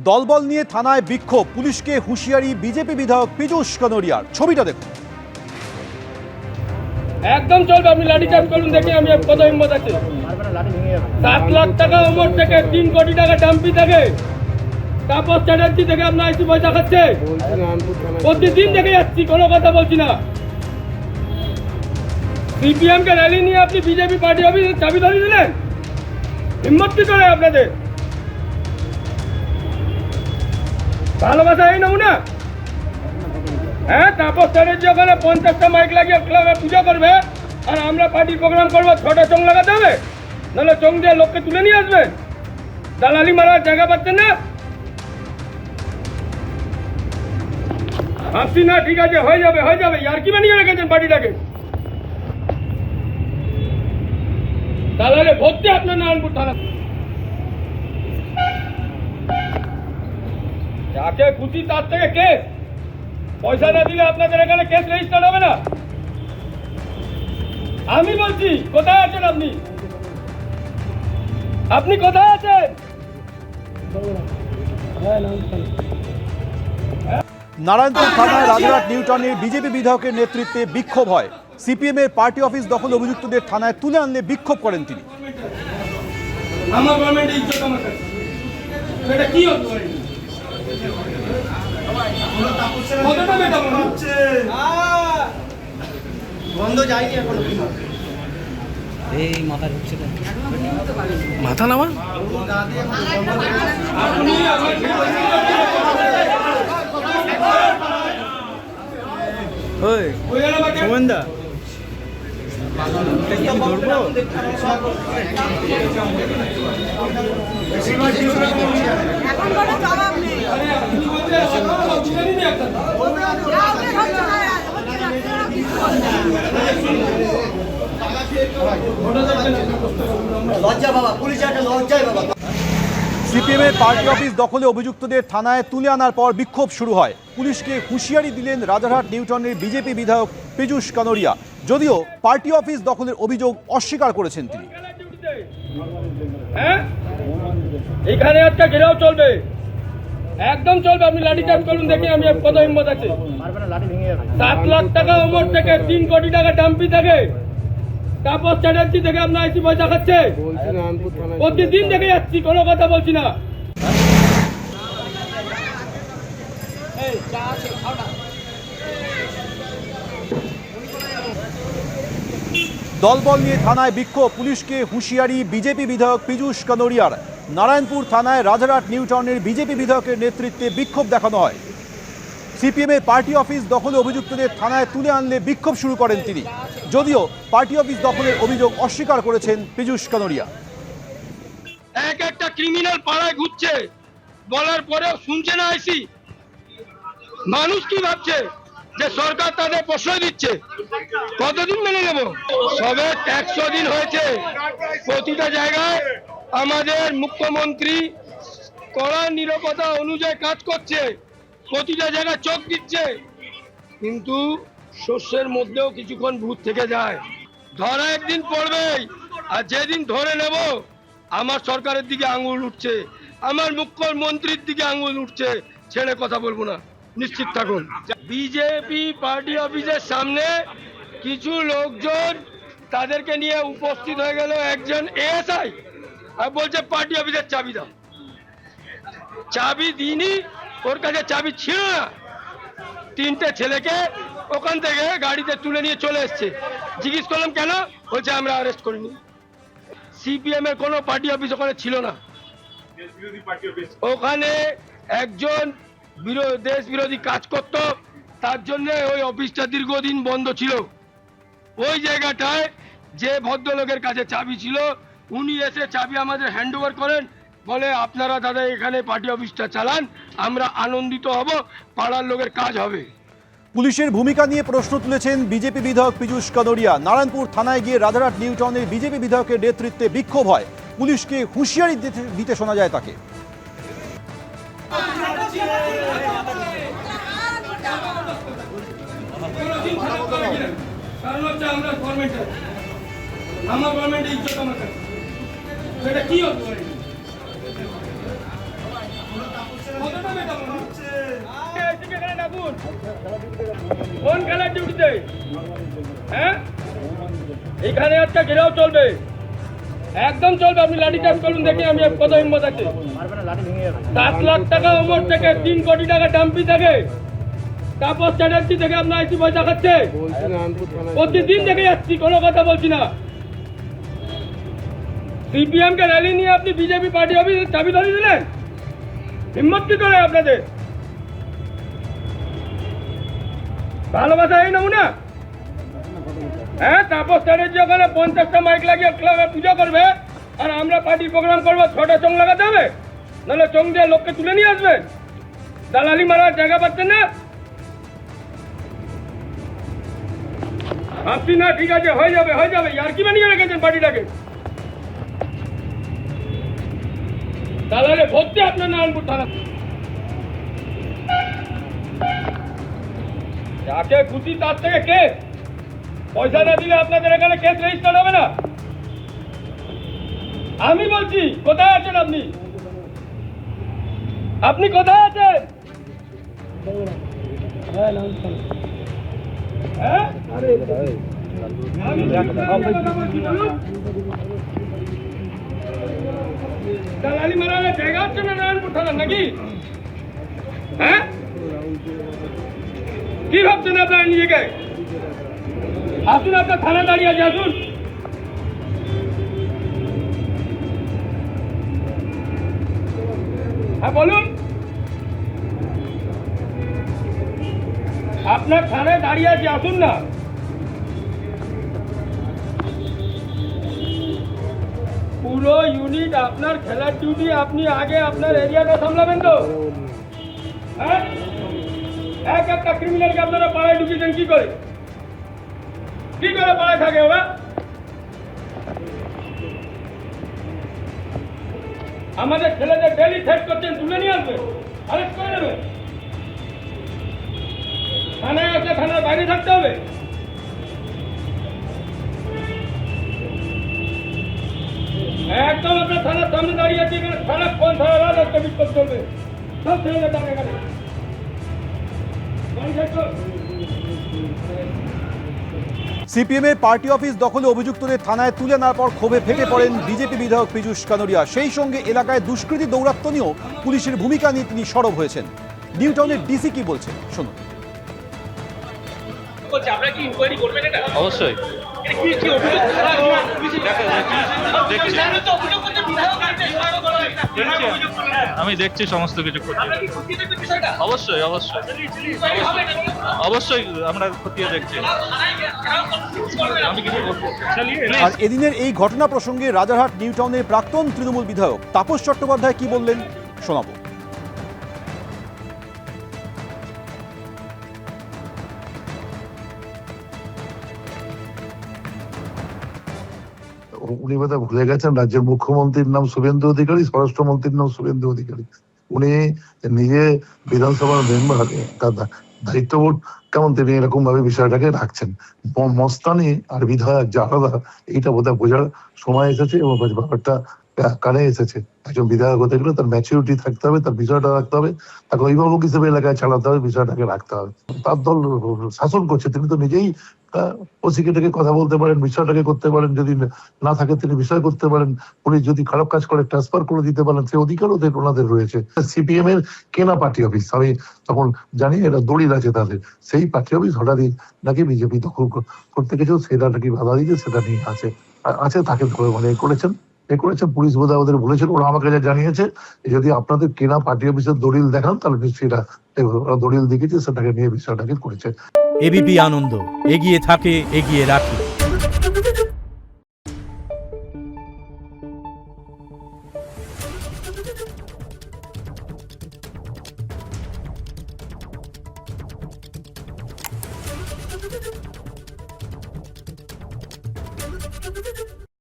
দলবল নিয়ে থানায় বিক্ষোভ, পুলিশকে হুঁশিয়ারি বিজেপি বিধায়ক পীযূষ কানোরিয়ার। ছবিটা দেখুন। একদম চলবে, আপনি লাঠি চার্জ করুন, দেখি আমি কত হিম্মত আছে। 7 লাখ টাকা ওমর থেকে 3 কোটি টাকা ডাম্পি থেকে তাপস চ্যাটার্জি থেকে আপনার আইসি পয়সা খাচ্ছে। প্রতিদিন দেখে যাচ্ছি, কোনো কথা বলছি না। সিপিএম কে র্যালি নিয়ে আপনি বিজেপি পার্টি অফিসে চাবি ধরিয়ে দিলেন, হিম্মত কি করে আপনাদের? ভালোবাসা এই নমুনা? হ্যাঁ, তাপস চ্যাটার্জি ওখানে 50টা মাইক লাগিয়ে ক্লাবে পূজা করবে, আর আমরা পার্টির প্রোগ্রাম করবো, 6টা চোং লাগাতে হবে, নাহলে চোং দিয়ে লোককে তুলে নিয়ে আসবেন। দালালি মারার জায়গা পাচ্ছেন না। ভাবছি না, ঠিক আছে, হয়ে যাবে হয়ে যাবে, আর কি বানিয়ে রেখেছেন পার্টিটাকে। দালালে ভর্তি আপনার নারায়ণপুর থানা। যাকে খুশি তার থেকে কেস, পয়সা না দিলে আপনাদের এখানে কেস রেজিস্টার হবে না। আমি বলছি, কোথায় আছেন আপনি? আপনি কোথায় আছেন? নারায়ণপুর থানায় রাজারহাট নিউটাউনের বিজেপি বিধায়কের নেতৃত্বে বিক্ষোভ হয়। সিপিএম এর পার্টি অফিস দখল অভিযুক্তদের থানায় তুলে আনলে বিক্ষোভ করেন তিনি। আমার গভর্নমেন্টের ইজ্জত আমার কাছে, এটা কি হতে পারে? কতটা বেটা মনে হচ্ছে বন্ধ যায়নি এখন। এই মাথা ঢুকছে না, মাথা নামা। আপনি আমার ওই সোমেনদা ধরবো। এখন কোনো জবাব নেই। লজ্জা বাবা, পুলিশ একটা লজ্জায় বাবা। সিপিএম এর পার্টি অফিস দখলে অভিযুক্তদের থানায় তুলে আনার পর বিক্ষোভ শুরু হয়। পুলিশকে হুঁশিয়ারি দিলেন রাজারহাট নিউটাউনের বিজেপি বিধায়ক পীযূষ কানোরিয়া। যদিও পার্টি অফিস দখলের অভিযোগ অস্বীকার করেছেন তিনি। হ্যাঁ, এখানে একটা ঘেরাও চলবে, একদম চলবে, আপনি লাঠি চার্জ করুন, দেখি আমি কত হিম্মত আছে। 7 লাখ টাকা ওমর থেকে 3 কোটি টাকা ডাম্পি থেকে তাপস চ্যাটার্জি থেকে আপনার আইসি পয়সা খাচ্ছে। প্রতিদিন দেখে যাচ্ছি, কোনো কথা বলছি না। দলবল নিয়ে থানায় বিক্ষোভ, পুলিশকে হুঁশিয়ারি বিজেপি বিধায়ক পীযূষ কানোরিয়ার। নারায়ণপুর থানায় রাজারহাট নিউটাউনের বিজেপি বিধায়কের নেতৃত্বে বিক্ষোভ দেখানো হয়। সিপিএম এর পার্টি অফিস দখলে অভিযুক্তদের থানায় তুলে আনলে বিক্ষোভ শুরু করেন তিনি। যদিও পার্টি অফিস দখলের অভিযোগ অস্বীকার করেছেন পীযূষ কানোরিয়া। এক একটা ক্রিমিনাল পাড়ায় ঘুরছে, বলার পরেও শুনছে না আইসি। মানুষ কি ভাবছে যে সরকার তাদের প্রশ্রয় দিচ্ছে? কতদিন মেনে নেব? সবে 100 দিন হয়েছে। প্রতিটা জায়গায় আমাদের মুখ্যমন্ত্রী কড়া নিরাপত্তা অনুযায়ী কাজ করছে, প্রতিটা জায়গায় চোখ দিচ্ছে, কিন্তু শস্যের মধ্যেও কিছুক্ষণ ভূত থেকে যায়। ধরা একদিন পড়বেই, আর যেদিন ধরে নেব আমার সরকারের দিকে আঙুল উঠছে, আমার মুখ্যমন্ত্রীর দিকে আঙুল উঠছে, ছেড়ে কথা বলবো না, নিশ্চিত থাকুন। বিজেপি পার্টি অফিসের সামনে কিছু লোকজন তাদেরকে নিয়ে উপস্থিত হয়ে গেল। একজন এএসআই আর বলছে পার্টি অফিসের চাবি দাও। চাবি দিইনি, ওর কাছে চাবি ছিল না। 3টে ছেলেকে ওখান থেকে গাড়িতে তুলে নিয়ে চলে এসছে। জিজ্ঞেস করলাম কেন? বলছে আমরা অ্যারেস্ট করিনি। সিপিএম এর কোনো পার্টি অফিস ওখানে ছিল না। ওখানে একজন দেশ বিরোধী কাজ করত, তার জন্য ওই অফিসটা দীর্ঘদিন বন্ধ ছিল। ওই জায়গাটায় যে ভদ্রলোকের কাছে চাবি ছিল, উনি এসে চাবি আমাদের হ্যান্ড ওভার করেন, বলে আপনারা দাদা এখানে পার্টি অফিসটা চালান, আমরা আনন্দিত হব, পাড়ার লোকের কাজ হবে। পুলিশের ভূমিকা নিয়ে প্রশ্ন তুলেছেন বিজেপি বিধায়ক পীযূষ কানোরিয়া। নারায়ণপুর থানায় গিয়ে রাজারহাট নিউটাউনের বিজেপি বিধায়কের নেতৃত্বে বিক্ষোভ হয়। পুলিশকে হুঁশিয়ারি দিতে শোনা যায় তাকে। আমার গভর্নমেন্টের ইজ্জত আমার কাছে, এটা কি হতে পারে? কোন খেলার ডিউটিতে? হ্যাঁ, এখানে একটা ঘেরাও চলবে, একদম চলবে। আপনি লাঠি চার্জ করুন, দেখি আমি কত হিম্মত আছে। 7 লাখ টাকা ওমর থেকে, 3 কোটি টাকা ডাম্পি থেকে, তাপস চ্যাটার্জি থেকে আপনার আইসি পয়সা খাচ্ছে। প্রতিদিন দেখে যাচ্ছি, কোনো কথা বলছি না। সিপিএম কে র্যালি নিয়ে আপনি বিজেপি পার্টি অফিসে চাবি ধরিয়ে দিলেন, হিম্মত কি করে আপনাদের? ভালোবাসা এই নমুনা? হ্যাঁ, তাপস চ্যাটার্জি ওখানে 50টা মাইক লাগিয়ে ক্লাবে পুজো করবে, আর আমরা পার্টি প্রোগ্রাম করবো, 6টা চোং লাগাতে হবে, নাহলে চোং দিয়ে লোককে তুলে নিয়ে আসবেন। দালালি মারার জায়গা পাচ্ছেন না আপনি? না, ঠিক আছে, হয়ে যাবে, হয়ে যাবে। আর কি বানিয়ে রেখেছেন পার্টিটাকে? দালালে ভর্তি আপনার নারায়ণপুর থানা। যাকে খুশি তার থেকে কেস, পয়সা না দিলে আপনাদের এখানে কেস রেজিস্টার হবে না। আমি বলছি, কোথায় আছেন আপনি? আপনি কোথায় আছেন? হ্যাঁ, দালালি মারালে জায়গা হচ্ছে না নারায়ণপুর থানা নাকি? হ্যাঁ, কি ভাবছেন আপনারা নিজেকে? আসুন, আপনার থানা দাঁড়িয়ে আছে, আসুন। হ্যাঁ, বলুন। আপনার থানায় দাঁড়িয়ে আছে, আসুন না। পুরো ইউনিট আপনার খেলার ডিউটি, আপনি আগে আপনার এরিয়াটা সামলাবেন তো? হ্যাঁ, একটা ক্রিমিনালকে আপনারা পাড়ায় ঢুকিয়েছেন কি করে? কি করে পাড়ায় থাকে ওরা? আমাদের ছেলেদের ডেলি থ্রেট করছেন, তুলে নিয়ে আসবে, অ্যারেস্ট করে নেবে। থানায় আসলে থানার বাইরে থাকতে হবে। একদম আপনার থানার সামনে দাঁড়িয়ে আছে, এখানে সারাক্ষণ সারা রাত একটা বিক্ষোভ চলবে। সব ছেলেদের টাকা এখানে সিপিএমের পার্টি অফিস দখলে অভিযুক্তদের থানায় তুলে নেওয়ার পর ক্ষোভে ফেটে পড়েন বিজেপি বিধায়ক পীযূষ কানোরিয়া। সেই সঙ্গে এলাকায় দুষ্কৃতী দৌরাত্ম্য নিয়েও পুলিশের ভূমিকা নিয়ে তিনি সরব হয়েছেন। নিউ টাউনের ডিসি কি বলছেন শুনুন। অবশ্যই আমি দেখছি সমস্ত কিছু। অবশ্যই অবশ্যই অবশ্যই আমরা খতিয়ে দেখছি। আমি কিছু বলবো। আর এদিনের এই ঘটনা প্রসঙ্গে রাজারহাট নিউ টাউনের প্রাক্তন তৃণমূল বিধায়ক তাপস চট্টোপাধ্যায় কি বললেন শোনাবো। উনি বোধহয় ভুলে গেছেন রাজ্যের মুখ্যমন্ত্রীর নাম শুভেন্দু অধিকারী, স্বরাষ্ট্রমন্ত্রীর নাম শুভেন্দু অধিকারী। উনি নিজে বিধানসভার মেম্বার, তার দায়িত্ববোধ কেমন তিনি এরকম ভাবে বিষয়টাকে রাখছেন। মস্তানি আর বিধায়ক যে আলাদা, এইটা বোধহয় বোঝার সময় এসেছে এবং ব্যাপারটা কানে এসেছে। একজন বিধায়ক হতে গেলে তার ম্যাচুরিটি থাকতে হবে, তার বিষয়টা রাখতে হবে, তাকে অভিভাবক হিসেবে এলাকায় চালাতে হবে, বিষয়টাকে রাখতে হবে। তার দল শাসন করছে, তিনি তো নিজেই ওসিকে ডেকে কথা বলতে পারেন, বিষয়টাকে করতে পারেন। যদি না থাকে তিনি বিষয় করতে পারেন। পুলিশ যদি খারাপ কাজ করে ট্রান্সফার করে দিতে পারেন, সে অধিকারও ওনাদের রয়েছে। সিপিএম এর কেনা পার্টি অফিস, আমি তখন জানি এরা দড়িল আছে তাদের, সেই পার্টি অফিস হঠাৎই নাকি বিজেপি দখল করতে গেছে, সেটা নাকি বাধা দিয়েছে, সেটা নিয়ে আছে তাকে মানে এ করেছেন পুলিশ বোধহয় ওদের বলেছিল, ওরা আমাকে যা জানিয়েছে যদি আপনাদের কেনা পার্টি অফিসের দলিল দেখান তাহলে সেটা দলিল দেখেছে, সেটাকে নিয়ে বিষয়টাকে করেছে। এবিপি আনন্দ, এগিয়ে থাকে, এগিয়ে রাখে।